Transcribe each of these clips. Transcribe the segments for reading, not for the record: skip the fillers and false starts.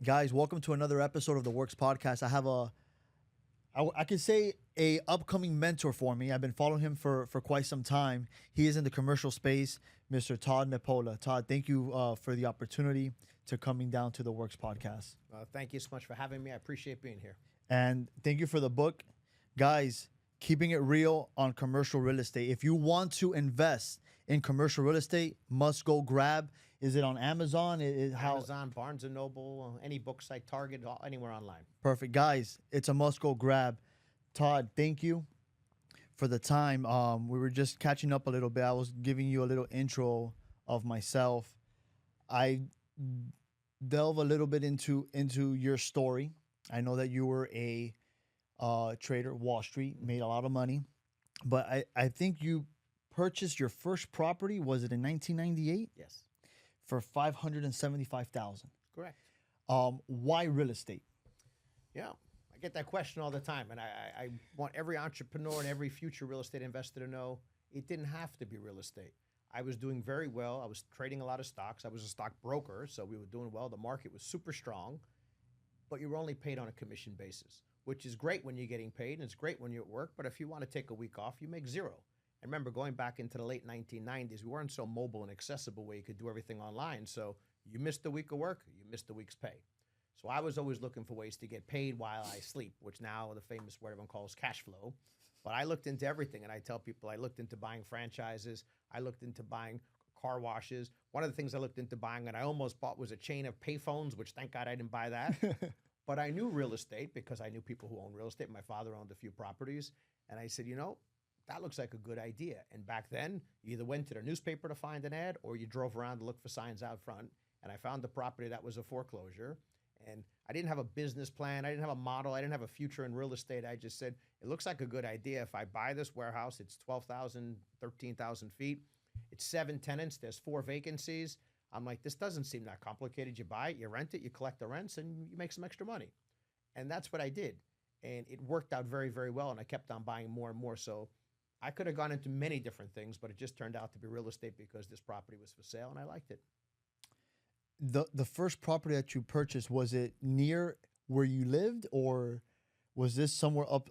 Guys, welcome to another episode of the Works Podcast. I could say a upcoming mentor for me. I've been following him for quite some time. He is in the commercial space, Mr. Todd Nepola. Todd, thank you for the opportunity to coming down to the Works Podcast. Thank you so much for having me. I appreciate being here. And thank you for the book. Guys, keeping it real on commercial real estate. If you want to invest in commercial real estate, must go grab. Is it on Amazon? Amazon, Barnes and Noble, any book site, Target, anywhere online. Perfect. Guys, it's a must go grab. Todd, thank you for the time. We were just catching up a little bit. I was giving you a little intro of myself. I delve a little bit into your story. I know that you were a trader, Wall Street, made a lot of money, but I think you purchased your first property. Was it in 1998? Yes, For 575,000. correct. Why real estate? Yeah, I get that question all the time, and I want every entrepreneur and every future real estate investor to know it didn't have to be real estate. I was doing very well. I was trading a lot of stocks. I was a stock broker, so we were doing well. The market was super strong, but you were only paid on a commission basis, which is great when you're getting paid, and it's great when you're at work, but if you want to take a week off, you make zero. And remember, going back into the late 1990s, we weren't so mobile and accessible where you could do everything online. So you missed a week of work, you missed a week's pay. So I was always looking for ways to get paid while I sleep, which now the famous word everyone calls cash flow. But I looked into everything, and I tell people I looked into buying franchises. I looked into buying car washes. One of the things I looked into buying, and I almost bought, was a chain of payphones, which thank God I didn't buy that. But I knew real estate because I knew people who own real estate. My father owned a few properties. And I said, that looks like a good idea. And back then, you either went to the newspaper to find an ad or you drove around to look for signs out front. And I found the property that was a foreclosure. And I didn't have a business plan. I didn't have a model. I didn't have a future in real estate. I just said, it looks like a good idea. If I buy this warehouse, it's 12,000, 13,000 feet. It's 7 tenants. There's 4 vacancies. I'm like, this doesn't seem that complicated. You buy it, you rent it, you collect the rents, and you make some extra money. And that's what I did. And it worked out very, very well. And I kept on buying more and more. So I could have gone into many different things, but it just turned out to be real estate because this property was for sale and I liked it. The first property that you purchased, was it near where you lived, or was this somewhere up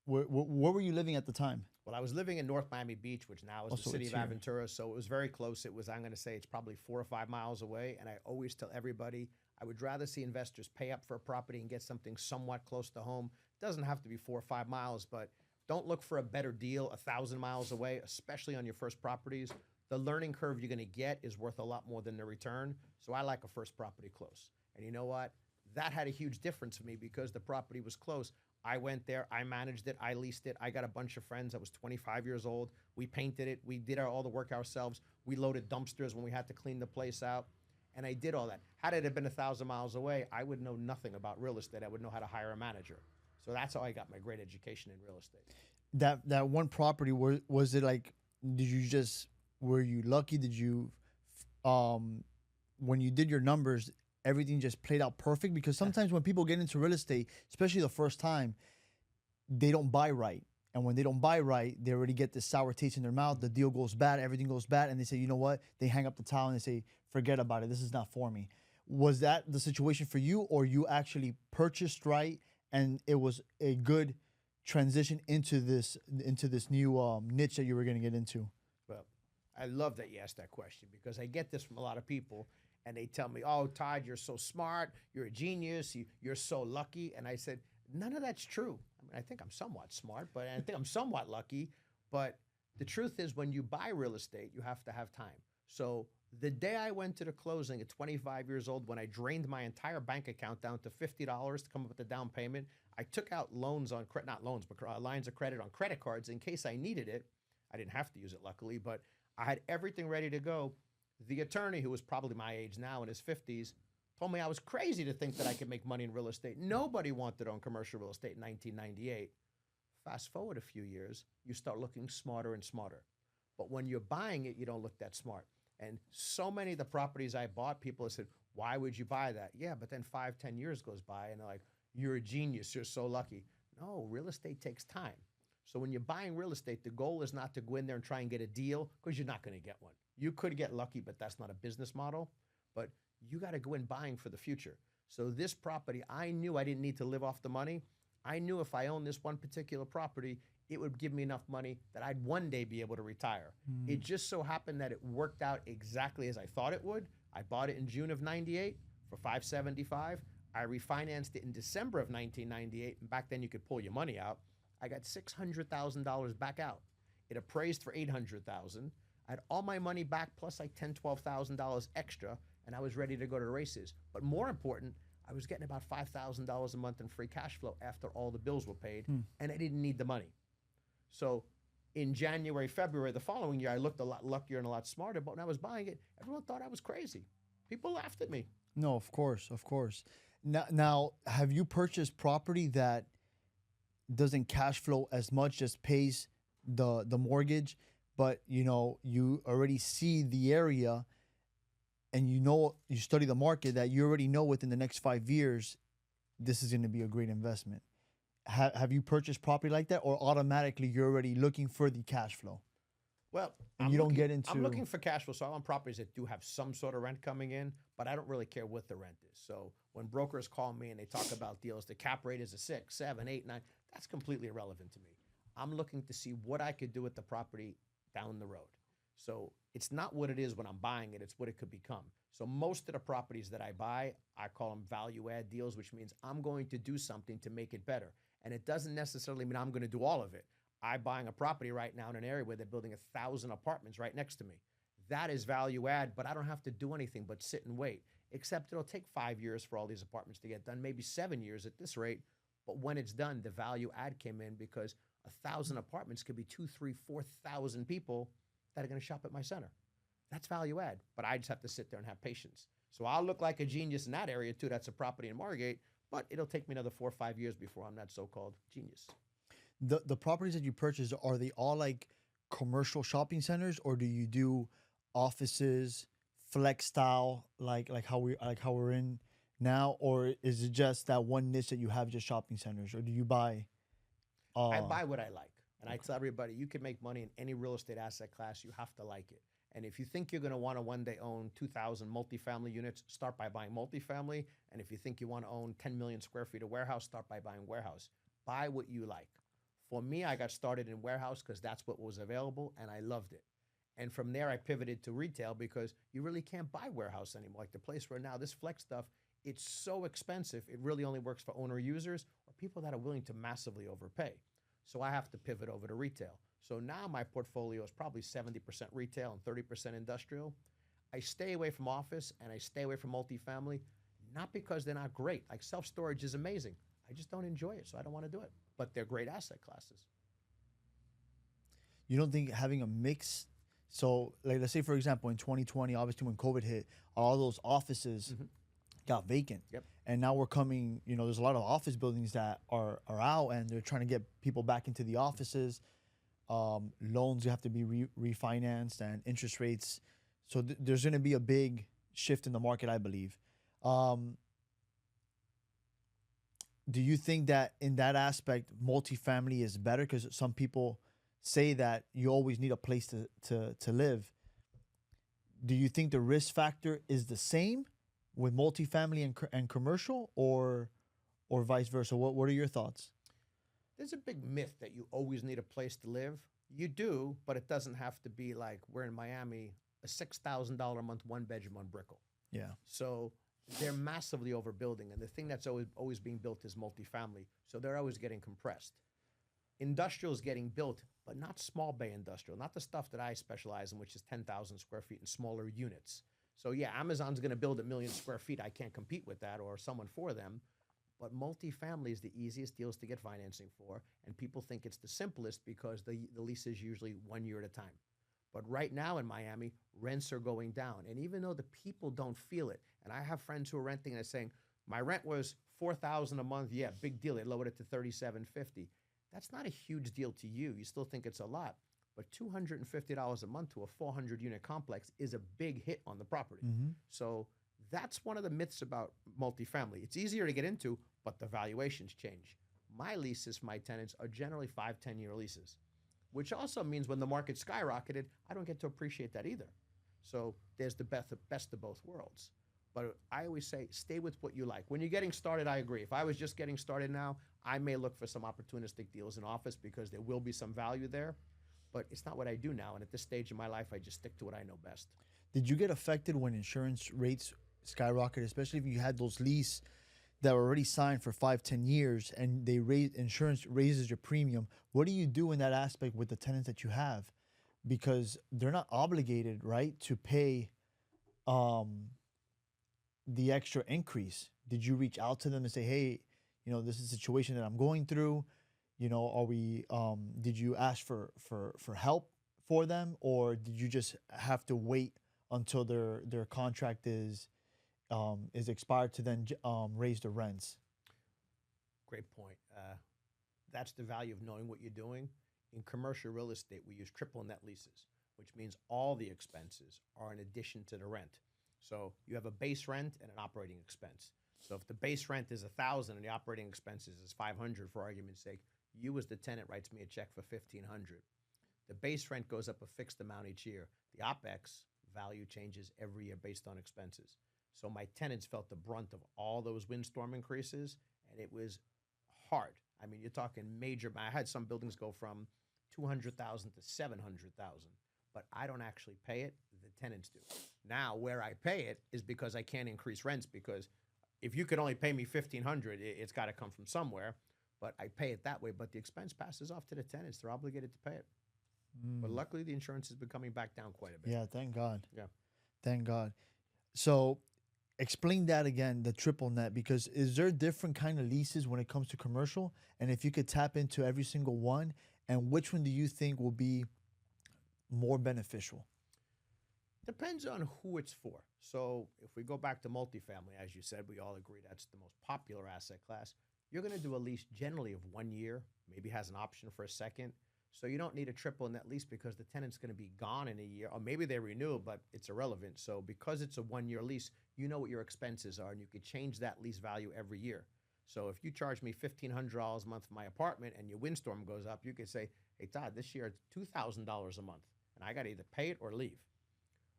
where were you living at the time? Well, I was living in North Miami Beach, which now is Oh, the so city it's of here. Aventura. So it was very close. It was, I'm going to say it's probably 4 or 5 miles away. And I always tell everybody, I would rather see investors pay up for a property and get something somewhat close to home. It doesn't have to be 4 or 5 miles, but don't look for a better deal 1,000 miles away, especially on your first properties. The learning curve you're going to get is worth a lot more than the return. So I like a first property close. And you know what? That had a huge difference for me because the property was close. I went there, I managed it, I leased it. I got a bunch of friends. I was 25 years old. We painted it. We did all the work ourselves. We loaded dumpsters when we had to clean the place out. And I did all that. Had it have been 1,000 miles away, I would know nothing about real estate. I would know how to hire a manager. So that's how I got my great education in real estate. That one property, was it like, did you just, were you lucky? Did you when you did your numbers, everything just played out perfect? Because sometimes when people get into real estate, especially the first time, they don't buy right. And when they don't buy right, they already get this sour taste in their mouth. The deal goes bad, everything goes bad, and they say, you know what? They hang up the towel and they say, forget about it. This is not for me. Was that the situation for you, or you actually purchased right and it was a good transition into this new niche that you were going to get into? Well, I love that you asked that question because I get this from a lot of people and they tell me, oh, Todd, you're so smart. You're a genius. You're so lucky. And I said, none of that's true. I mean, I think I'm somewhat smart, but I think I'm somewhat lucky. But the truth is when you buy real estate, you have to have time. So the day I went to the closing at 25 years old, when I drained my entire bank account down to $50 to come up with the down payment, I took out loans on credit, not loans, but lines of credit on credit cards in case I needed it. I didn't have to use it, luckily, but I had everything ready to go. The attorney, who was probably my age now in his 50s, told me I was crazy to think that I could make money in real estate. Nobody wanted to own commercial real estate in 1998. Fast forward a few years, you start looking smarter and smarter. But when you're buying it, you don't look that smart. And so many of the properties I bought, people have said, why would you buy that? Yeah, but then 5, 10 years goes by and they're like, you're a genius, you're so lucky. No, real estate takes time. So when you're buying real estate, the goal is not to go in there and try and get a deal because you're not going to get one. You could get lucky, but that's not a business model. But you got to go in buying for the future. So this property, I knew I didn't need to live off the money. I knew if I owned this one particular property, it would give me enough money that I'd one day be able to retire. It just so happened that it worked out exactly as I thought it would. I bought it in June of 98 for 575. I refinanced it in December of 1998, and back then you could pull your money out. I got $600,000 back out. It appraised for $800,000. I had all my money back plus like $10,000, $12,000 extra, and I was ready to go to the races. But more important, I was getting about $5,000 a month in free cash flow after all the bills were paid, and I didn't need the money. So in January, February, the following year, I looked a lot luckier and a lot smarter, but when I was buying it, everyone thought I was crazy. People laughed at me. No, of course, of course. Now, have you purchased property that doesn't cash flow as much, just pays the mortgage, but you already see the area, and you study the market, that you already know within the next 5 years this is going to be a great investment? Have you purchased property like that, or automatically you're already looking for the cash flow? Well, And I'm looking for cash flow, so I want properties that do have some sort of rent coming in, but I don't really care what the rent is. So when brokers call me and they talk about deals, the cap rate is a 6, 7, 8, 9, that's completely irrelevant to me. I'm looking to see what I could do with the property down the road. So it's not what it is when I'm buying it, it's what it could become. So most of the properties that I buy, I call them value add deals, which means I'm going to do something to make it better. And it doesn't necessarily mean I'm going to do all of it. I'm buying a property right now in an area where they're building 1,000 apartments right next to me. That is value add, but I don't have to do anything but sit and wait, except it'll take 5 years for all these apartments to get done, maybe 7 years at this rate. But when it's done, the value add came in because 1,000 apartments could be 2, 3, 4,000 people that are going to shop at my center. That's value add, but I just have to sit there and have patience. So I'll look like a genius in that area too. That's a property in Margate, but it'll take me another 4 or 5 years before I'm that so-called genius. The properties that you purchase, are they all like commercial shopping centers, or do you do offices, flex style, like how we're in now, or is it just that one niche that you have, just shopping centers, or do you buy? I buy what I like, and I tell everybody you can make money in any real estate asset class. You have to like it. And if you think you're going to want to one day own 2,000 multifamily units, start by buying multifamily. And if you think you want to own 10 million square feet of warehouse, start by buying warehouse. Buy what you like. For me, I got started in warehouse because that's what was available, and I loved it. And from there, I pivoted to retail because you really can't buy warehouse anymore. Like the place where now this flex stuff, it's so expensive, it really only works for owner users or people that are willing to massively overpay. So I have to pivot over to retail. So now my portfolio is probably 70% retail and 30% industrial. I stay away from office and I stay away from multifamily, not because they're not great. Like self-storage is amazing. I just don't enjoy it, so I don't want to do it. But they're great asset classes. You don't think having a mix? So, like, let's say, for example, in 2020, obviously when COVID hit, all those offices got vacant. Yep. And now we're coming, there's a lot of office buildings that are out, and they're trying to get people back into the offices. Loans have to be refinanced, and interest rates. So there's going to be a big shift in the market, I believe. Do you think that in that aspect, multifamily is better? Because some people say that you always need a place to live. Do you think the risk factor is the same with multifamily and commercial, or vice versa? What are your thoughts? There's a big myth that you always need a place to live. You do, but it doesn't have to be like we're in Miami, a $6,000 a month, 1 bedroom on Brickell. Yeah. So they're massively overbuilding, and the thing that's always being built is multifamily. So they're always getting compressed. Industrial is getting built, but not small bay industrial, not the stuff that I specialize in, which is 10,000 square feet and smaller units. So yeah, Amazon's going to build 1 million square feet. I can't compete with that or someone for them. But multifamily is the easiest deals to get financing for, and people think it's the simplest because the lease is usually 1 year at a time. But right now in Miami, rents are going down. And even though the people don't feel it, and I have friends who are renting and are saying, my rent was $4,000 a month. Yeah, big deal. They lowered it to $3,750. That's not a huge deal to you. You still think it's a lot. But $250 a month to a 400-unit complex is a big hit on the property. Mm-hmm. So that's one of the myths about multifamily. It's easier to get into, but the valuations change. My leases for my tenants are generally 5, 10-year leases, which also means when the market skyrocketed, I don't get to appreciate that either. So there's the best of both worlds. But I always say, stay with what you like. When you're getting started, I agree. If I was just getting started now, I may look for some opportunistic deals in office because there will be some value there. But it's not what I do now. And at this stage in my life, I just stick to what I know best. Did you get affected when insurance rates skyrocketed, especially if you had those lease that were already signed for 5, 10 years and they raise insurance raises your premium? What do you do in that aspect with the tenants that you have? Because they're not obligated, right, to pay um, the extra increase. Did you reach out to them and say, hey, this is a situation that I'm going through? Are we? Did you ask for help for them, or did you just have to wait until their contract is expired to then raise the rents? Great point. That's the value of knowing what you're doing. In commercial real estate, we use triple net leases, which means all the expenses are in addition to the rent. So you have a base rent and an operating expense. So if the base rent is 1,000 and the operating expenses is 500, for argument's sake, you as the tenant writes me a check for 1,500. The base rent goes up a fixed amount each year. The OpEx value changes every year based on expenses. So my tenants felt the brunt of all those windstorm increases, and it was hard. I mean, you're talking major. I had some buildings go from 200,000 to 700,000, but I don't actually pay it. The tenants do. Now, where I pay it is because I can't increase rents, because if you could only pay me 1,500, it's got to come from somewhere. But I pay it that way. But the expense passes off to the tenants. They're obligated to pay it. But luckily, the insurance has been coming back down quite a bit. Yeah, thank God. Yeah. Thank God. So explain that again, the triple net, because is there different kind of leases when it comes to commercial? And if you could tap into every single one, and which one do you think will be more beneficial? Depends on who it's for. So if we go back to multifamily, as you said, we all agree that's the most popular asset class. You're going to do a lease generally of 1 year, maybe has an option for a second. So you don't need a triple net lease because the tenant's going to be gone in a year, or maybe they renew, but it's irrelevant. So because it's a 1 year lease, you know what your expenses are, and you could change that lease value every year. So if you charge me $1,500 a month for my apartment and your windstorm goes up, you could say, hey, Todd, this year it's $2,000 a month, and I got to either pay it or leave.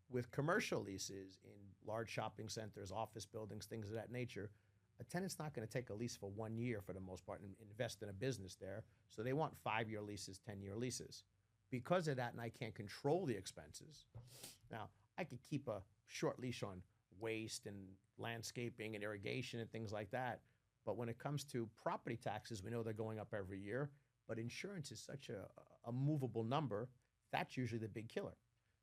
With commercial leases in large shopping centers, office buildings, things of that nature, a tenant's not going to take a lease for 1 year for the most part and invest in a business there. So they want 5-year leases, 10-year leases. Because of that, and I can't control the expenses. Now, I could keep a short leash on waste and landscaping and irrigation and things like that. But when it comes to property taxes, we know they're going up every year. But insurance is such a movable number. That's usually the big killer.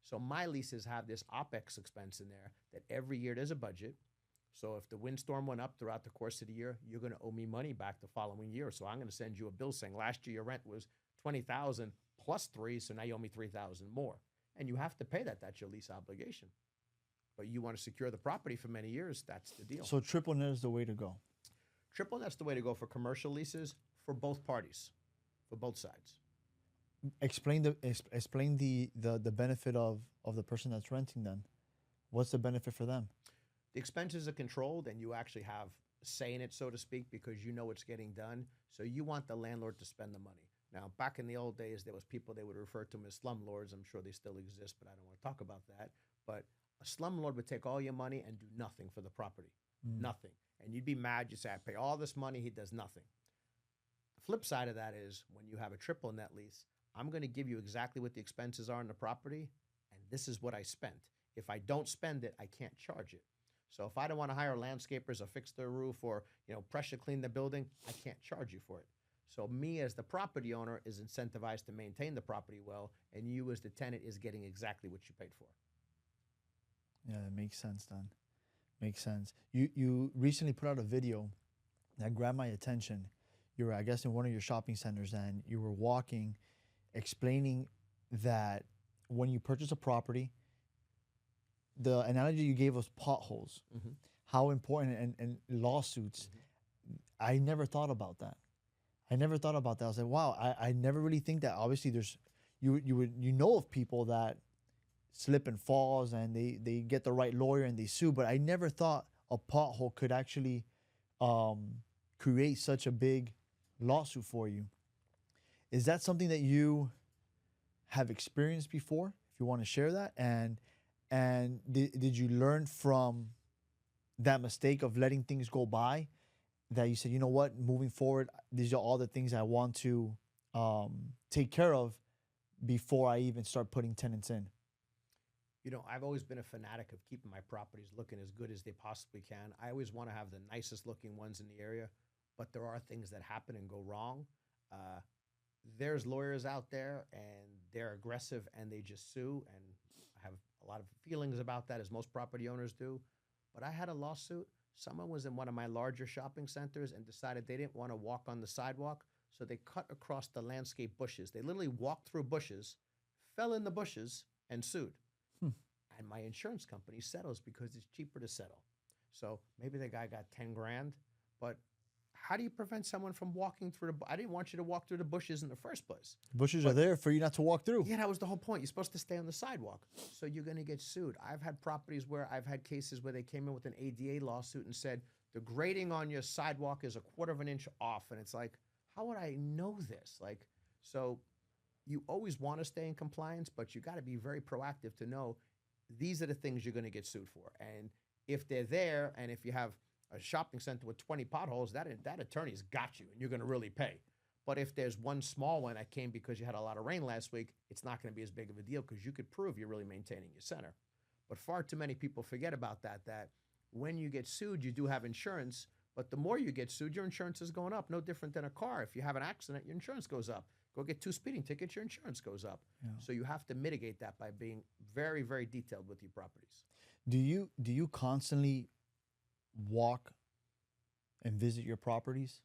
So my leases have this OpEx expense in there that every year there's a budget. So if the windstorm went up throughout the course of the year, you're going to owe me money back the following year. So I'm going to send you a bill saying last year your rent was $20,000 plus 3, so now you owe me $3,000 more. And you have to pay that. That's your lease obligation. But you want to secure the property for many years, that's the deal. So triple net is the way to go. Triple net's the way to go for commercial leases for both parties, for both sides. Explain the benefit of the person that's renting then. What's the benefit for them? The expenses are controlled, and you actually have a say in it, so to speak, because you know it's getting done. So you want the landlord to spend the money. Now, back in the old days, there was people they would refer to them as slumlords. I'm sure they still exist, but I don't want to talk about that. But a slumlord would take all your money and do nothing for the property, nothing. And you'd be mad. You say, I pay all this money. He does nothing. The flip side of that is when you have a triple net lease, I'm going to give you exactly what the expenses are on the property, and this is what I spent. If I don't spend it, I can't charge it. So if I don't want to hire landscapers or fix their roof or pressure clean the building, I can't charge you for it. So me as the property owner is incentivized to maintain the property well, and you as the tenant is getting exactly what you paid for. Yeah, it makes sense then. Makes sense. You recently put out a video that grabbed my attention. You were, I guess, in one of your shopping centers, and you were walking, explaining that when you purchase a property, the analogy you gave was potholes, how important, and lawsuits. I never thought about that. I was like, wow, I never really think that. Obviously, there's you know of people that slip and falls and they get the right lawyer and they sue, but I never thought a pothole could actually create such a big lawsuit for you. Is that something that you have experienced before? If you want to share that, and did you learn from that mistake of letting things go by, that you said, you know what, moving forward, these are all the things I want to take care of before I even start putting tenants in? You know, I've always been a fanatic of keeping my properties looking as good as they possibly can. I always want to have the nicest looking ones in the area, but there are things that happen and go wrong. Uh, there's lawyers out there and they're aggressive and they just sue. And I have a lot of feelings about that, as most property owners do. But I had a lawsuit. Someone was in one of my larger shopping centers and decided they didn't want to walk on the sidewalk. So they cut across the landscape bushes. They literally walked through bushes, fell in the bushes, and sued. Hmm. And my insurance company settles because it's cheaper to settle. So maybe the guy got 10 grand, but how do you prevent someone from walking through I didn't want you to walk through the bushes in the first place. Bushes But are there for you not to walk through. yeah, that was the whole point. You're supposed to stay on the sidewalk. So you're going to get sued. I've had properties where I've had cases where they came in with an ADA lawsuit and said, the grading on your sidewalk is 1/4 of an inch off. And it's like, how would I know this? Like, so you always want to stay in compliance, but you got to be very proactive to know these are the things you're going to get sued for. And if they're there, and if you have a shopping center with 20 potholes, that attorney's got you, and you're going to really pay. But if there's one small one that came because you had a lot of rain last week, it's not going to be as big of a deal because you could prove you're really maintaining your center. But far too many people forget about that, that when you get sued, you do have insurance, but the more you get sued, your insurance is going up. No different than a car. If you have an accident, your insurance goes up. Go get 2 speeding tickets, your insurance goes up. Yeah. So you have to mitigate that by being very, very detailed with your properties. Do you constantly walk and visit your properties?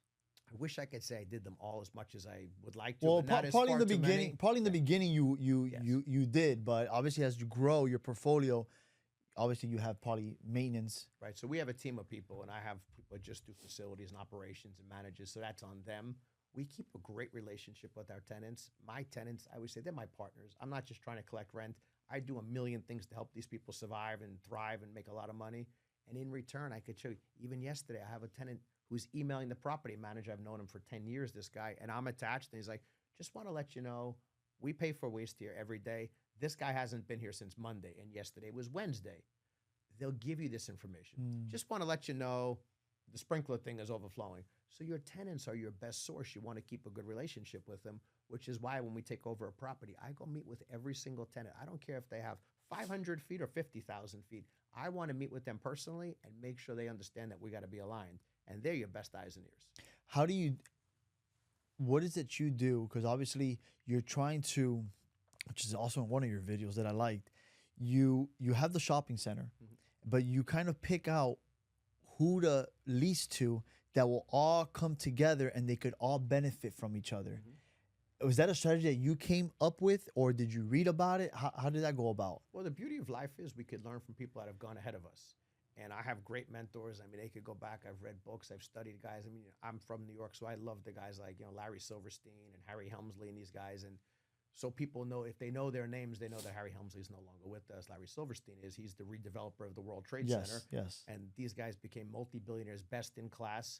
I wish I could say I did them all as much as I would like to. Well, but that is probably in far the too beginning. many. Probably in the beginning, Yes. you did, but obviously as you grow your portfolio, obviously you have probably maintenance. Right. So we have a team of people, and I have people that just do facilities and operations and managers. So that's on them. We keep a great relationship with our tenants. My tenants, I always say, they're my partners. I'm not just trying to collect rent. I do a million things to help these people survive and thrive and make a lot of money. And in return, I could show you, even yesterday, I have a tenant who's emailing the property manager. I've known him for 10 years, this guy, and I'm attached. And he's like, just want to let you know, we pay for waste here every day. This guy hasn't been here since Monday, and yesterday was Wednesday. They'll give you this information. Just want to let you know the sprinkler thing is overflowing. So your tenants are your best source. You want to keep a good relationship with them, which is why when we take over a property, I go meet with every single tenant. I don't care if they have 500 feet or 50,000 feet. I want to meet with them personally and make sure they understand that we got to be aligned. And they're your best eyes and ears. What is it you do? Because obviously you're trying to, which is also in one of your videos that I liked, you have the shopping center, but you kind of pick out who to lease to that will all come together and they could all benefit from each other. Was that a strategy that you came up with, or did you read about it? How did that go about? Well, the beauty of life is we could learn from people that have gone ahead of us. And I have great mentors. I mean, they could go back. I've read books. I've studied guys. I mean, I'm from New York, so I love the guys like, Larry Silverstein and Harry Helmsley and these guys. And so people know, if they know their names, they know that Harry Helmsley is no longer with us. Larry Silverstein is. He's the redeveloper of the World Trade Center. Yes. And these guys became multi-billionaires, best in class.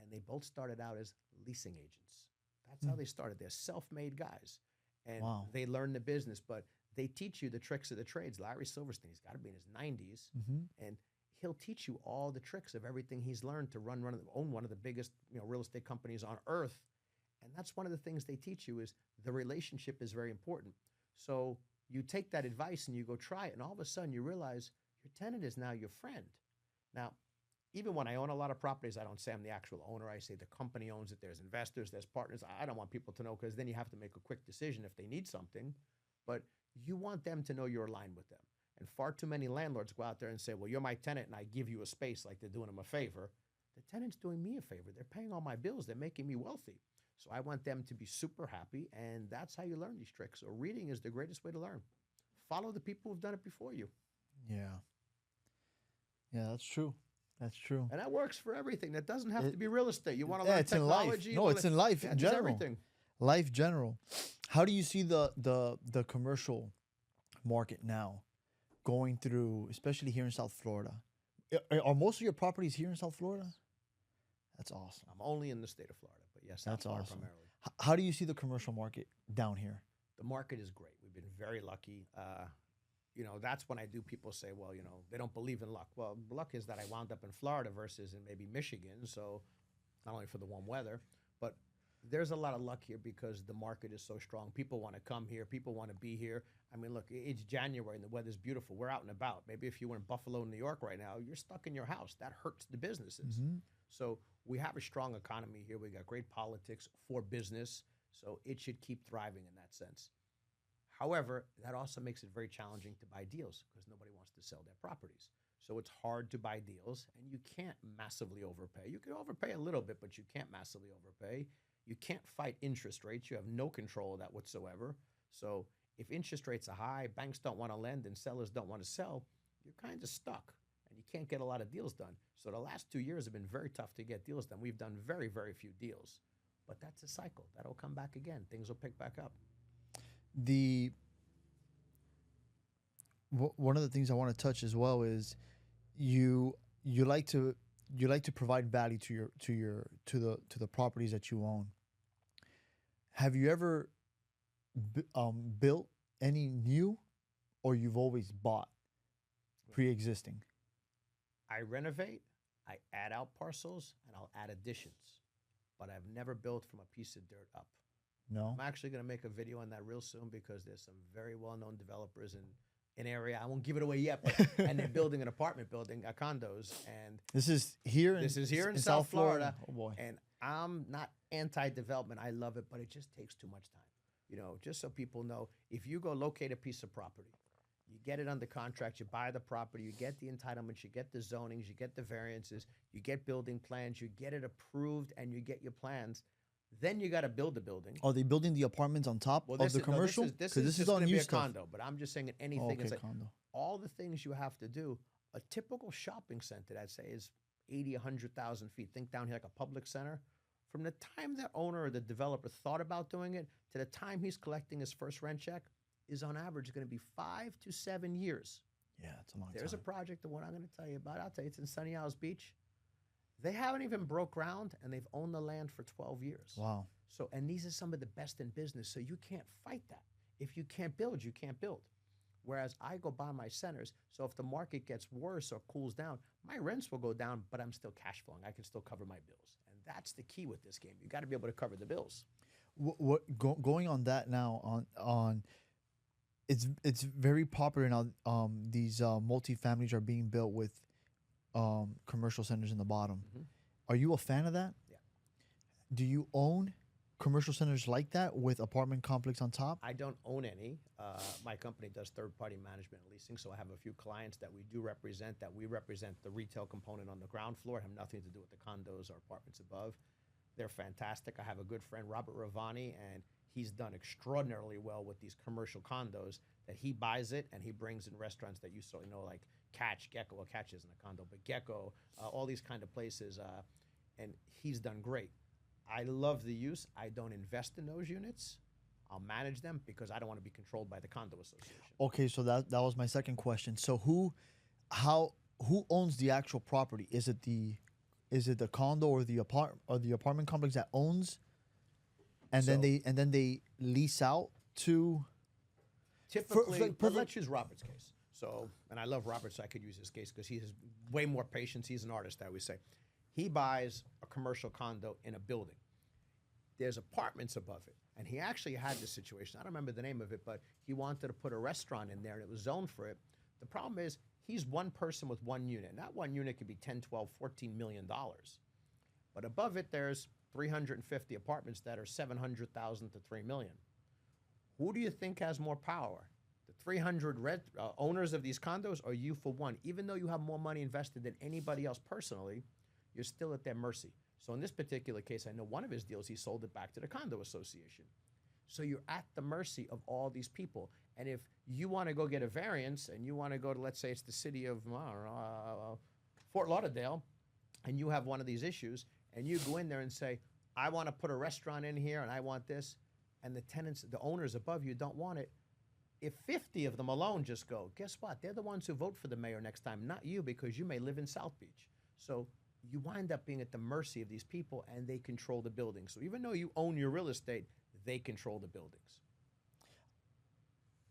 And they both started out as leasing agents. That's how they started. They're self-made guys. And they learn the business, but they teach you the tricks of the trades. Larry Silverstein, he's got to be in his 90s. And he'll teach you all the tricks of everything he's learned to own one of the biggest real estate companies on earth. And that's one of the things they teach you is the relationship is very important. So you take that advice and you go try it, and all of a sudden you realize your tenant is now your friend. Now, even when I own a lot of properties, I don't say I'm the actual owner. I say the company owns it. There's investors, there's partners. I don't want people to know, because then you have to make a quick decision if they need something. But you want them to know you're aligned with them. And far too many landlords go out there and say, well, you're my tenant and I give you a space, like they're doing them a favor. The tenant's doing me a favor. They're paying all my bills. They're making me wealthy. So I want them to be super happy, and that's how you learn these tricks. So reading is the greatest way to learn. Follow the people who've done it before you. Yeah, that's true. That's true. And that works for everything. That doesn't have to be real estate. You want to learn it's in technology. life. No, it's in life in general. Everything. Life general. How do you see the commercial market now going through, especially here in South Florida? Are most of your properties here in South Florida? That's awesome. I'm only in the state of Florida, but yes, that's awesome. Primarily. How do you see the commercial market down here? The market is great. We've been very lucky. that's when I do. People say, well, they don't believe in luck. Well, luck is that I wound up in Florida versus in maybe Michigan. So not only for the warm weather, but there's a lot of luck here because the market is so strong. People want to come here. People want to be here. I mean, look, it's January and the weather's beautiful. We're out and about. Maybe if you were in Buffalo, New York right now, you're stuck in your house. That hurts the businesses. So we have a strong economy here. We got great politics for business. So it should keep thriving in that sense. However, that also makes it very challenging to buy deals because nobody wants to sell their properties. So it's hard to buy deals, and you can't massively overpay. You can overpay a little bit, but you can't massively overpay. You can't fight interest rates. You have no control of that whatsoever. So if interest rates are high, banks don't want to lend, and sellers don't want to sell, you're kind of stuck, and you can't get a lot of deals done. So the last 2 years have been very tough to get deals done. We've done very, very few deals. But that's a cycle. That'll come back again. Things will pick back up. One of the things I want to touch as well is you like to provide value to the properties that you own. Have you ever built any new, or you've always bought pre-existing? I renovate, I add out parcels, and I'll add additions. But I've never built from a piece of dirt up. No. I'm actually going to make a video on that real soon because there's some very well-known developers in an area. I won't give it away yet, but and they're building an apartment building, condos, and this is here in South Florida. Oh boy. And I'm not anti-development. I love it, but it just takes too much time. Just so people know, if you go locate a piece of property, you get it under contract, you buy the property, you get the entitlements, you get the zonings, you get the variances, you get building plans, you get it approved, and you get your plans. Then you got to build the building. Are they building the apartments on top of the commercial? This is just going to be a condo, but I'm just saying in anything. Oh, okay, it's like condo. all the things you have to do. A typical shopping center, I'd say, is 80, 100,000 feet. Think down here like a public center. From the time that owner or the developer thought about doing it to the time he's collecting his first rent check is on average going to be 5 to 7 years. Yeah, it's a long time. There's a project, the one I'm going to tell you about. I'll tell you, it's in Sunny Isles Beach. They haven't even broke ground, and they've owned the land for 12 years. Wow. So, and these are some of the best in business, so you can't fight that. If you can't build, you can't build. Whereas I go buy my centers, so if the market gets worse or cools down, my rents will go down, but I'm still cash flowing. I can still cover my bills. And that's the key with this game. You got to be able to cover the bills. Going on that now, on it's very popular now. These multifamilies are being built with commercial centers in the bottom. Mm-hmm. Are you a fan of that? Yeah. Do you own commercial centers like that with apartment complex on top? I don't own any. My company does third-party management and leasing, so I have a few clients that we do represent, that we represent the retail component on the ground floor. Have nothing to do with the condos or apartments above. They're fantastic. I have a good friend, Robert Ravani, and he's done extraordinarily well with these commercial condos that he buys it and he brings in restaurants that you certainly know, like Catch, Gecko. Well, Catch isn't a condo, but Gecko, all these kind of places, and he's done great. I love the use. I don't invest in those units. I'll manage them because I don't want to be controlled by the condo association. Okay, so that was my second question. So who owns the actual property? Is it the condo or the apartment complex that owns, and then they lease out to? Typically, let's use Robert's case. So, and I love Robert, so I could use his case because he has way more patience. He's an artist, I always say. He buys a commercial condo in a building. There's apartments above it. And he actually had this situation. I don't remember the name of it, but he wanted to put a restaurant in there, and it was zoned for it. The problem is he's one person with one unit. And that one unit could be 10, 12, $14 million. But above it, there's 350 apartments that are 700,000 to 3 million. Who do you think has more power? The 300 owners of these condos, or you for one? Even though you have more money invested than anybody else personally, you're still at their mercy. So in this particular case, I know one of his deals, he sold it back to the condo association. So you're at the mercy of all these people. And if you want to go get a variance and you want to go to, let's say it's the city of Fort Lauderdale, and you have one of these issues, and you go in there and say, I want to put a restaurant in here and I want this, and the tenants, the owners above you don't want it, if 50 of them alone just go, guess what? They're the ones who vote for the mayor next time, not you, because you may live in South Beach. So you wind up being at the mercy of these people, and they control the buildings. So even though you own your real estate, they control the buildings.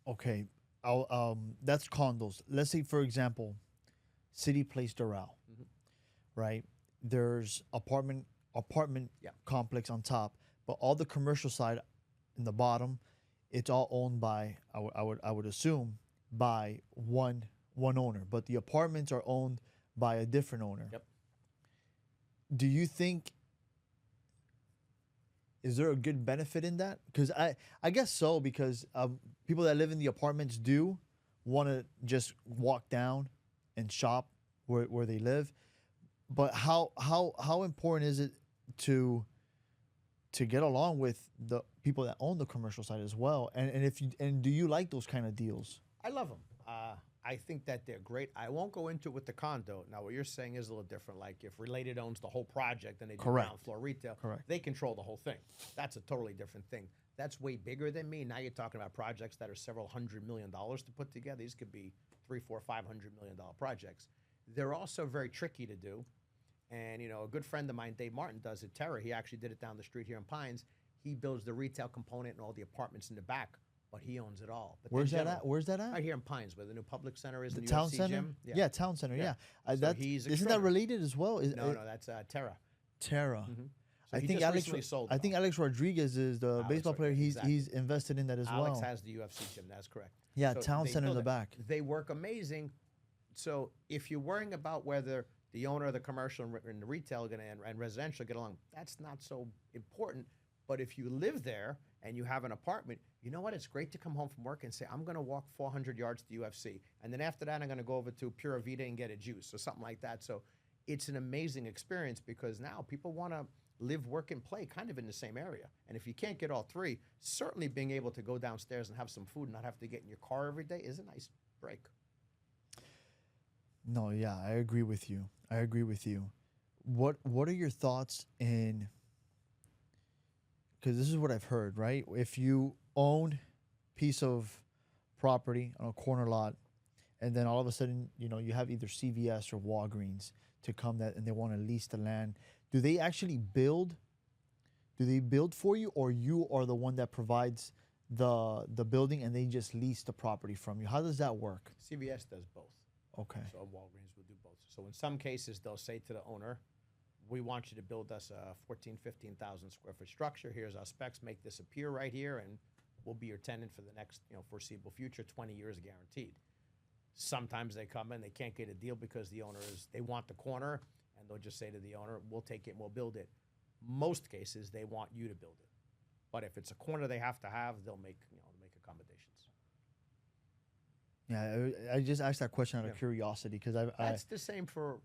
Okay, that's condos. Let's say, for example, City Place Doral, Mhm. right? There's apartment Yeah. complex on top, but all the commercial side in the bottom, it's all owned by I would assume by one owner, but the apartments are owned by a different owner. Yep. Do you think is there a good benefit in that? Because I guess so, because people that live in the apartments do want to just walk down and shop where they live. But how important is it to get along with the people that own the commercial side as well? And if you and do you like those kind of deals? I love them. I think that they're great. I won't go into it with the condo. Now, what you're saying is a little different. Like if Related owns the whole project and they do Correct. ground floor retail, Correct. they control the whole thing. That's a totally different thing. That's way bigger than me. Now you're talking about projects that are several $100 million to put together. These could be $300, $400, $500 million projects. They're also very tricky to do. And a good friend of mine, Dave Martin, does it. Terra. He actually did it down the street here in Pines. He builds the retail component and all the apartments in the back, but he owns it all. But Where's that at? Where's that at? Right here in Pines, where the new public center is. The in town UFC center. Gym. Yeah, town center. Yeah, So that he's isn't that extraordinary. related as well? No, that's Terra. Terra. So I he think just Alex. recently sold I it think all. Alex Rodriguez is the Alex baseball player. Rodriguez, exactly. He's invested in that as Alex well. has the UFC gym. That's correct. Yeah, So town they center in build the it. back. They work amazing. So if you're worrying about whether the owner of the commercial and the retail and residential get along, that's not so important. But if you live there and you have an apartment, you know what? It's great to come home from work and say, I'm going to walk 400 yards to UFC. And then after that, I'm going to go over to Pura Vida and get a juice or something like that. So it's an amazing experience because now people want to live, work, and play kind of in the same area. And if you can't get all three, certainly being able to go downstairs and have some food and not have to get in your car every day is a nice break. No, yeah, I agree with you. I agree with you. What are your thoughts in? Because this is what I've heard, right? If you own piece of property on a corner lot, and then all of a sudden, you have either CVS or Walgreens to come that, and they want to lease the land. Do they actually build? Do they build for you, or you are the one that provides the building, and they just lease the property from you? How does that work? CVS does both. Okay. So Walgreens will do both. So in some cases, they'll say to the owner, we want you to build us a 15,000 square foot structure. Here's our specs. Make this appear right here, and we'll be your tenant for the next foreseeable future, 20 years guaranteed. Sometimes they come in, they can't get a deal because they want the corner, and they'll just say to the owner, we'll take it and we'll build it. Most cases, they want you to build it. But if it's a corner they have to have, they'll make accommodations. Yeah, I just asked that question out of curiosity because That's the same for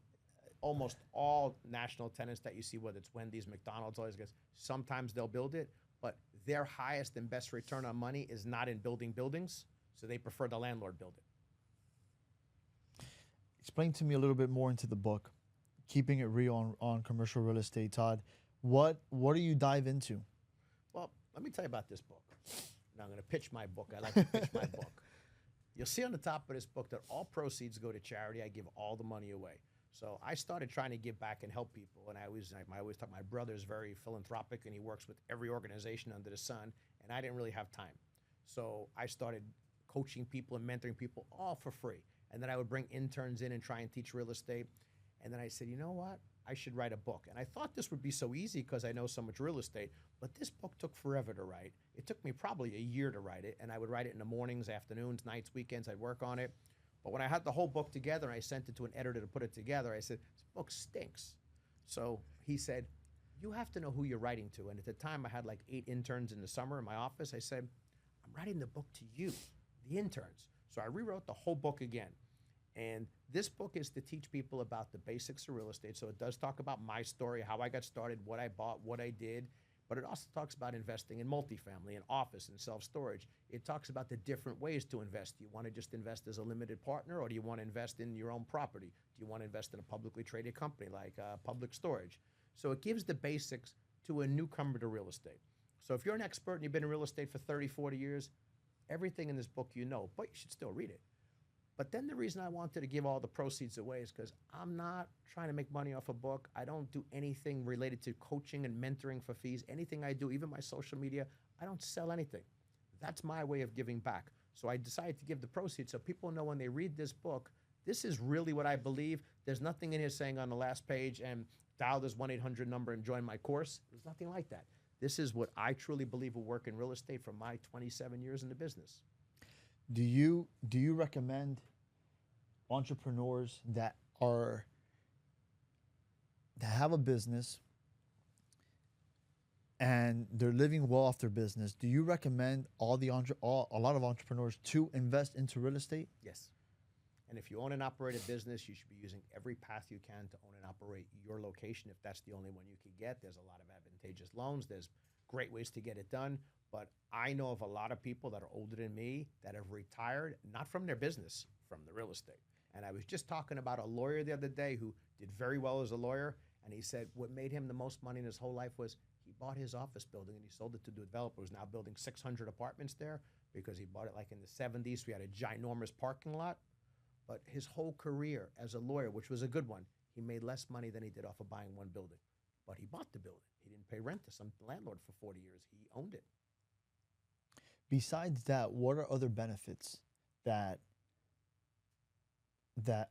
almost all national tenants that you see, whether it's Wendy's, McDonald's, all these guys. Sometimes they'll build it, but their highest and best return on money is not in building buildings, so they prefer the landlord build it. Explain to me a little bit more into the book, Keeping It Real on commercial real estate, Todd. What do you dive into? Well, let me tell you about this book. Now I'm going to pitch my book. I like to pitch my book. You'll see on the top of this book that all proceeds go to charity. I give all the money away. So I started trying to give back and help people. And I always thought my brother's very philanthropic and he works with every organization under the sun. And I didn't really have time. So I started coaching people and mentoring people all for free. And then I would bring interns in and try and teach real estate. And then I said, you know what? I should write a book. And I thought this would be so easy because I know so much real estate, but this book took forever to write. It took me probably a year to write it, and I would write it in the mornings, afternoons, nights, weekends. I'd work on it. But when I had the whole book together and I sent it to an editor to put it together, I said, this book stinks. So he said, you have to know who you're writing to. And at the time, I had like 8 interns in the summer in my office. I said, I'm writing the book to you, the interns. So I rewrote the whole book again. And this book is to teach people about the basics of real estate. So it does talk about my story, how I got started, what I bought, what I did. But it also talks about investing in multifamily and office and self-storage. It talks about the different ways to invest. Do you want to just invest as a limited partner, or do you want to invest in your own property? Do you want to invest in a publicly traded company like Public Storage? So it gives the basics to a newcomer to real estate. So if you're an expert and you've been in real estate for 30, 40 years, everything in this book you know, but you should still read it. But then the reason I wanted to give all the proceeds away is because I'm not trying to make money off a book. I don't do anything related to coaching and mentoring for fees. Anything I do, even my social media, I don't sell anything. That's my way of giving back. So I decided to give the proceeds so people know when they read this book, this is really what I believe. There's nothing in here saying on the last page, and dial this 1-800 number and join my course. There's nothing like that. This is what I truly believe will work in real estate from my 27 years in the business. Do you recommend entrepreneurs that have a business and they're living well off their business? Do you recommend a lot of entrepreneurs to invest into real estate? Yes. And if you own and operate a business, you should be using every path you can to own and operate your location. If that's the only one you could get, there's a lot of advantageous loans. There's great ways to get it done. But I know of a lot of people that are older than me that have retired, not from their business, from the real estate. And I was just talking about a lawyer the other day who did very well as a lawyer. And he said what made him the most money in his whole life was he bought his office building and he sold it to a developer who's now building 600 apartments there because he bought it like in the 70s. We had a ginormous parking lot. But his whole career as a lawyer, which was a good one, he made less money than he did off of buying one building. But he bought the building. He didn't pay rent to some landlord for 40 years. He owned it. Besides that, what are other benefits that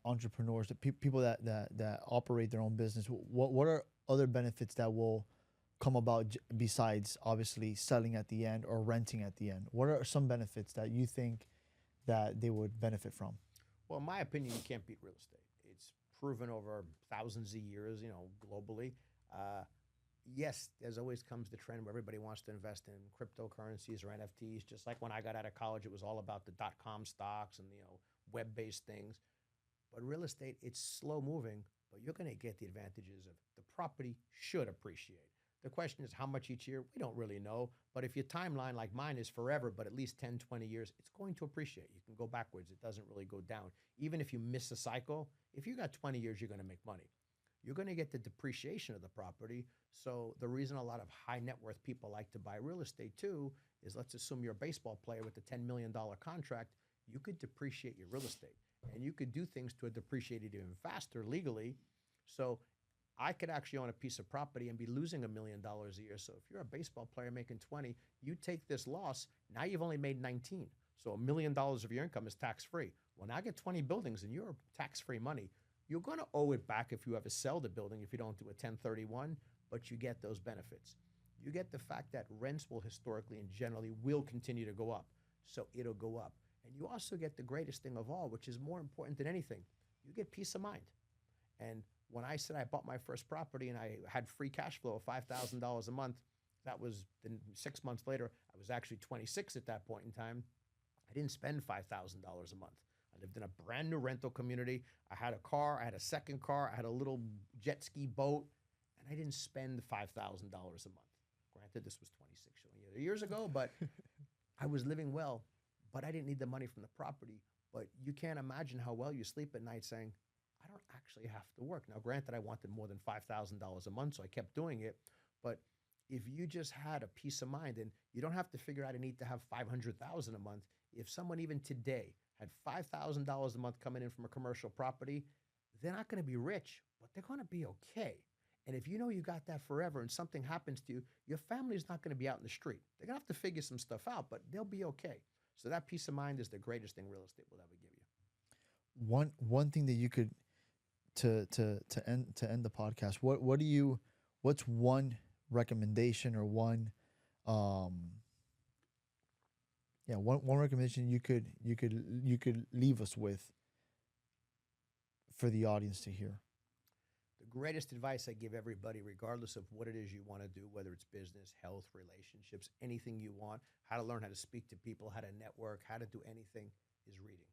entrepreneurs, that people that operate their own business, what are other benefits that will come about besides obviously selling at the end or renting at the end? What are some benefits that you think that they would benefit from? Well, in my opinion, you can't beat real estate. It's proven over thousands of years, globally. Yes, there's always comes the trend where everybody wants to invest in cryptocurrencies or NFTs. Just like when I got out of college, it was all about the .com stocks and web-based things. But real estate, it's slow moving, but you're going to get the advantages of the property should appreciate. The question is how much each year? We don't really know. But if your timeline like mine is forever, but at least 10, 20 years, it's going to appreciate. You can go backwards. It doesn't really go down. Even if you miss a cycle, if you got 20 years, you're going to make money. You're going to get the depreciation of the property. So the reason a lot of high net worth people like to buy real estate too is, let's assume you're a baseball player with a $10 million contract. You could depreciate your real estate. And you could do things to depreciate it even faster legally. So I could actually own a piece of property and be losing $1 million a year. So if you're a baseball player making 20, you take this loss, now you've only made 19. So $1 million of your income is tax-free. Well, now I get 20 buildings and you're tax-free money. You're going to owe it back if you ever sell the building, if you don't do a 1031, but you get those benefits. You get the fact that rents will historically and generally will continue to go up. So it'll go up. And you also get the greatest thing of all, which is more important than anything. You get peace of mind. And when I said I bought my first property and I had free cash flow of $5,000 a month, that was then 6 months later. I was actually 26 at that point in time. I didn't spend $5,000 a month. I lived in a brand new rental community. I had a car. I had a second car. I had a little jet ski boat. And I didn't spend $5,000 a month. Granted, this was 26 years ago, but I was living well. But I didn't need the money from the property. But you can't imagine how well you sleep at night saying, I don't actually have to work. Now, granted, I wanted more than $5,000 a month, so I kept doing it. But if you just had a peace of mind, and you don't have to figure out a need to have $500,000 a month. If someone even today had $5,000 a month coming in from a commercial property, they're not going to be rich, but they're going to be okay. And if you know you got that forever and something happens to you, your family's not going to be out in the street. They're going to have to figure some stuff out, but they'll be okay. So that peace of mind is the greatest thing real estate will ever give you. One thing that you could to end the podcast, what's one recommendation or one recommendation you could leave us with for the audience to hear? The greatest advice I give everybody, regardless of what it is you want to do, whether it's business, health, relationships, anything you want, how to learn how to speak to people, how to network, how to do anything, is reading.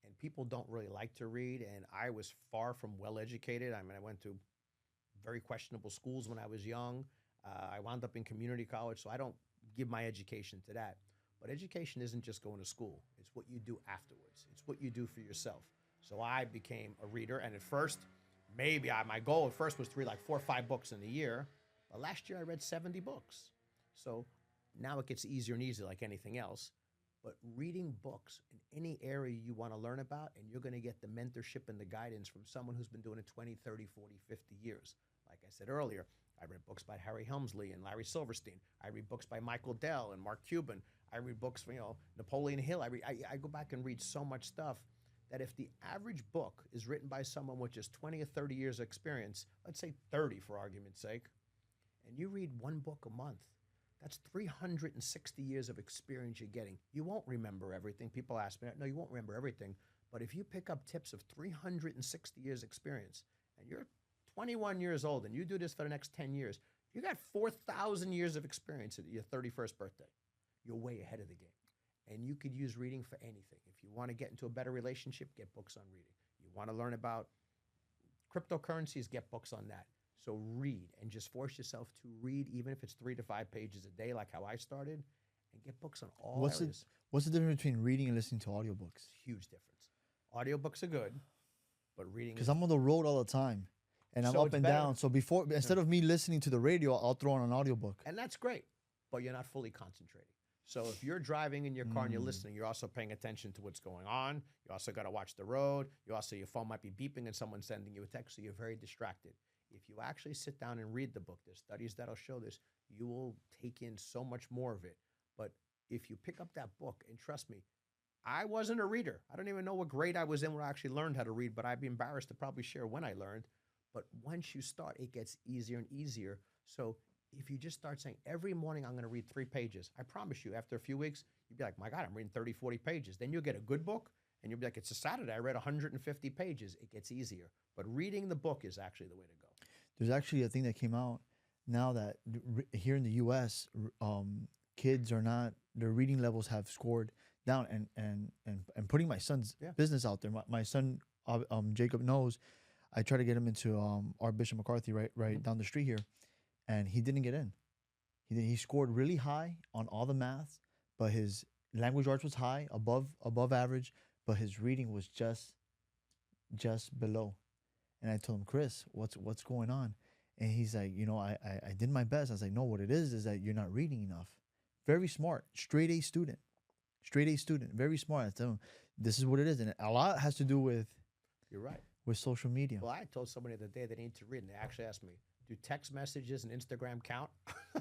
And people don't really like to read, and I was far from well-educated. I mean, I went to very questionable schools when I was young. I wound up in community college, so I don't give my education to that. But education isn't just going to school. It's what you do afterwards. It's what you do for yourself. So I became a reader, and at first, my goal at first was to read like 4 or 5 books in a year. But last year I read 70 books. So now it gets easier and easier like anything else. But reading books in any area you want to learn about, and you're going to get the mentorship and the guidance from someone who's been doing it 20, 30, 40, 50 years. Like I said earlier, I read books by Harry Helmsley and Larry Silverstein. I read books by Michael Dell and Mark Cuban. I read books from, Napoleon Hill. I go back and read so much stuff that if the average book is written by someone with just 20 or 30 years of experience, let's say 30 for argument's sake, and you read one book a month, that's 360 years of experience you're getting. You won't remember everything. People ask me, no, you won't remember everything. But if you pick up tips of 360 years experience, and you're 21 years old, and you do this for the next 10 years, you got 4,000 years of experience at your 31st birthday. You're way ahead of the game. And you could use reading for anything. If you want to get into a better relationship, get books on reading. You want to learn about cryptocurrencies, get books on that. So read, and just force yourself to read, even if it's 3 to 5 pages a day, like how I started, and get books on all areas. What's the difference between reading and listening to audiobooks? Huge difference. Audiobooks are good, but reading. Because I'm on the road all the time, and I'm up and down. So instead of me listening to the radio, I'll throw on an audiobook. And that's great, but you're not fully concentrating. So if you're driving in your car and you're listening, you're also paying attention to what's going on. You also got to watch the road. Your phone might be beeping and someone's sending you a text, so you're very distracted. If you actually sit down and read the book, there's studies that'll show this, you will take in so much more of it. But if you pick up that book, and trust me, I wasn't a reader. I don't even know what grade I was in when I actually learned how to read, but I'd be embarrassed to probably share when I learned. But once you start, it gets easier and easier. So if you just start saying, every morning I'm going to read 3 pages, I promise you, after a few weeks, you'd be like, my God, I'm reading 30, 40 pages. Then you'll get a good book, and you'll be like, it's a Saturday, I read 150 pages. It gets easier. But reading the book is actually the way to go. There's actually a thing that came out now that here in the U.S., kids are not, their reading levels have scored down, and putting my son's business out there. My son, Jacob, knows. I try to get him into our Bishop McCarthy right down the street here, and he didn't get in. He scored really high on all the math, but his language arts was high, above average, but his reading was just below. And I told him, Chris, what's going on? And he's like, I did my best. I was like, no, what it is that you're not reading enough. Very smart, straight A student, very smart. I tell him, this is what it is. And a lot has to do with, you're right, with social media. Well, I told somebody the other day they need to read, and they actually asked me, do text messages and Instagram count?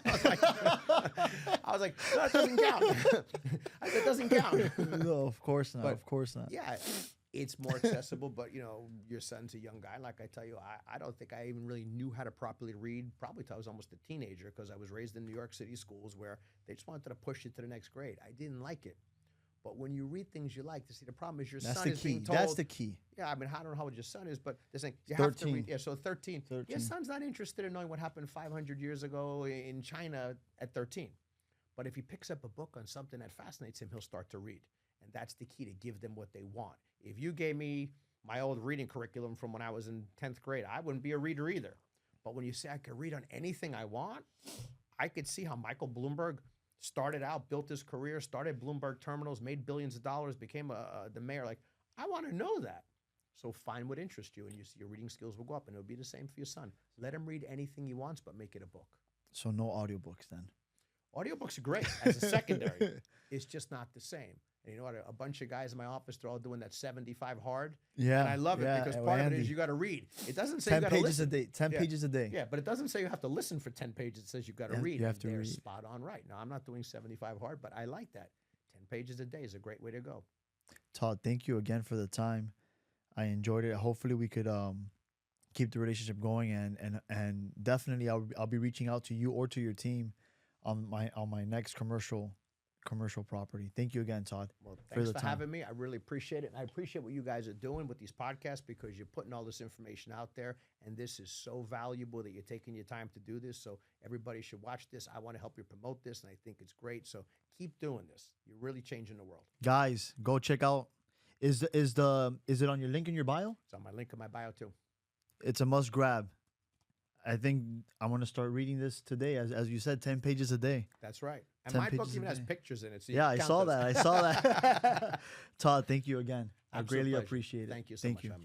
I was like, no, it doesn't count. I said, it doesn't count. No, of course not. But, of course not. Yeah, it's more accessible, but your son's a young guy. Like I tell you, I don't think I even really knew how to properly read, probably till I was almost a teenager, because I was raised in New York City schools where they just wanted to push you to the next grade. I didn't like it. But when you read things you like, the problem is your son is being told. That's the key. Yeah, I mean, I don't know how old your son is, but they're saying you have to read. Yeah, so 13. 13. Your son's not interested in knowing what happened 500 years ago in China at 13. But if he picks up a book on something that fascinates him, he'll start to read. And that's the key, to give them what they want. If you gave me my old reading curriculum from when I was in 10th grade, I wouldn't be a reader either. But when you say I could read on anything I want, I could see how Michael Bloomberg started out, built his career, started Bloomberg Terminals, made billions of dollars, became the mayor. Like, I want to know that. So find what interests you, and you see your reading skills will go up, and it'll be the same for your son. Let him read anything he wants, but make it a book. So no audiobooks then? Audiobooks are great as a secondary. It's just not the same. And you know what? A bunch of guys in my office, they're all doing that 75 hard. Yeah. And I love it because part of it is you got to read. It doesn't say 10 you got to pages listen. a day. 10 pages a day. Yeah, but it doesn't say you have to listen for 10 pages. It says you got to read. You have to they're read. Spot on right. Now, I'm not doing 75 hard, but I like that. 10 pages a day is a great way to go. Todd, thank you again for the time. I enjoyed it. Hopefully we could keep the relationship going, and definitely I'll be reaching out to you or to your team on my next commercial property. Thank you again, Todd. Well, thanks for having me. I really appreciate it. And I appreciate what you guys are doing with these podcasts, because you're putting all this information out there, and this is so valuable that you're taking your time to do this. So everybody should watch this. I want to help you promote this, and I think it's great. So keep doing this. You're really changing the world. Guys, go check out. Is it on your link in your bio? It's on my link in my bio too. It's a must grab. I think I want to start reading this today. As you said, 10 pages a day. That's right. And my book even has pictures in it. So yeah, I saw that. Todd, thank you again. I greatly appreciate it. Thank you so much.